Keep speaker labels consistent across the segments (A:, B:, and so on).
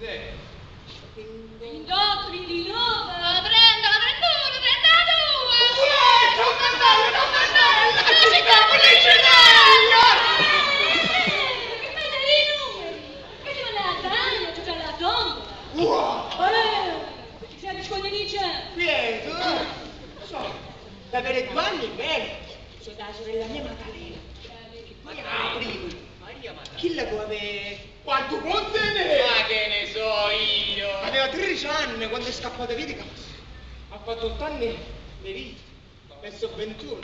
A: 28, 29, 30, 31, 32. Che fai dei numeri? Che ti vanno alla bagno, tu c'hai la tombola. Ci sei biscoglianice?
B: Pietro, so, da avere 2 anni bene, sono da sorella mia Maddalena. Che poi apri.
C: Maria Maddalena.
B: Chi la può avere? Quanto può tenere?
C: Ma che ne so io?
B: Aveva 13 anni quando è scappata via di casa. Ha fatto 8 anni di vita. Adesso 21.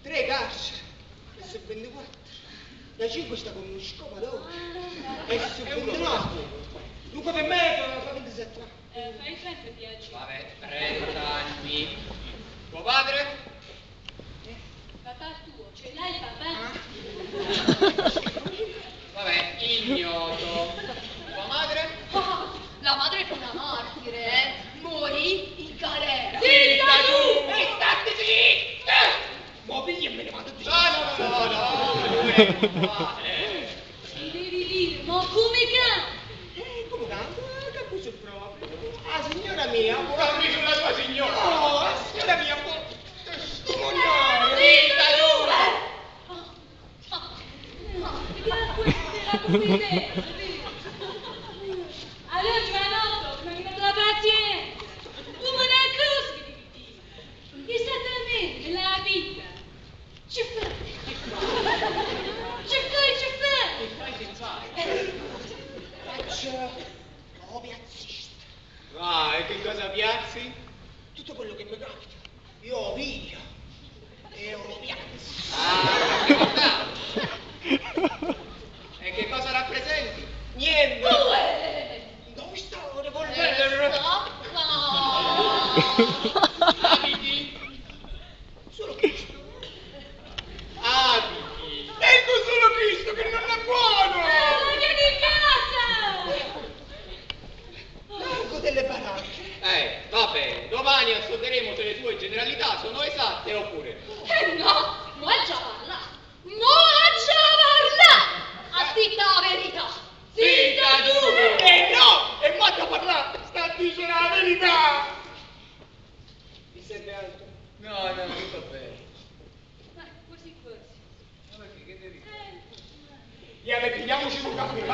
B: 3 carceri. Adesso 24. Da 5 sta con uno scopadore. Adesso 29. Dunque per me fa 27 anni.
A: Fai sempre piacere.
C: Vabbè, 30 anni. Tuo padre?
A: Papà tuo, ce l'hai il papà?
C: Vabbè, ignoto. Tua madre?
D: Oh, la madre fu una martire, morì in galera.
A: Zitta tu!
B: E state zitte! Ma pigli e me ne vado di
C: No.
A: Mi devi dire, ma come cambia?
B: come tanto? Che abuso proprio? Ah, signora mia,
C: Dammi sulla tua signora.
B: no, signora mia, testimoniare.
C: Zitta tu!
A: Allora giovanotto, mi hai dato la pazienza. Tu me ne accorsi che devi dire. Esattamente, nella vita. Ci fai.
C: Che fai che fai?
B: Faccio piazzista.
C: Ah, e che cosa piazzi?
B: Tutto quello che mi capita. Io piglio e lo piazzo.
C: Ah, ricordavo. E che cosa rappresenti?
B: Niente.
D: Due!
B: Dove sta il revolver?
C: Abiti?
B: Solo Cristo.
C: Abiti.
B: Ecco solo Cristo che non è buono.
A: Vieni in casa!
B: Largo delle baracche.
C: Va bene, domani ascolteremo se le tue generalità sono esatte oppure no.
D: No, mo' già parla! A ditta la verità!
C: Zitta tu!
B: No! E manca a parlare! Sta a dire la verità! Ti serve altro?
C: No, tutto bene.
A: Forse.
C: Ma perché che devi?
B: Viene, pigliamoci un caffè.